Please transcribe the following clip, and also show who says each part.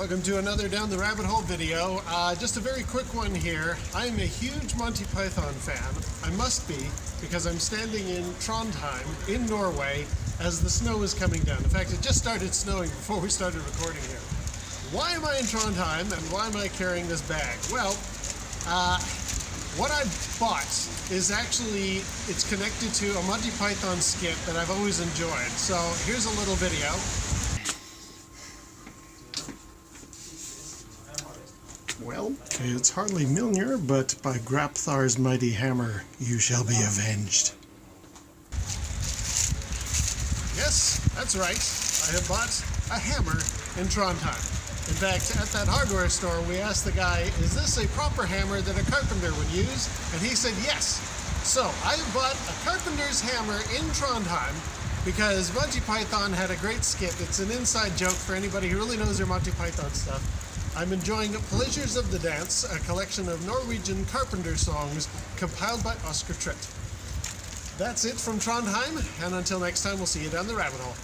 Speaker 1: Welcome to another Down the Rabbit Hole video. Just a very quick one here. I am a huge Monty Python fan. I must be, because I'm standing in Trondheim in Norway as the snow is coming down. In fact, it just started snowing before we started recording here. Why am I in Trondheim and why am I carrying this bag? Well, what I bought is actually, it's connected to a Monty Python skit that I've always enjoyed. So here's a little video. Well, it's hardly Milner, but by Grapthar's mighty hammer, you shall be avenged. Yes, that's right. I have bought a hammer in Trondheim. In fact, at that hardware store, we asked the guy, is this a proper hammer that a carpenter would use? And he said yes. So, I have bought a carpenter's hammer in Trondheim because Monty Python had a great skit. It's an inside joke for anybody who really knows their Monty Python stuff. I'm enjoying Pleasures of the Dance, a collection of Norwegian carpenter songs compiled by Oscar Tritt. That's it from Trondheim, and until next time, we'll see you down the rabbit hole.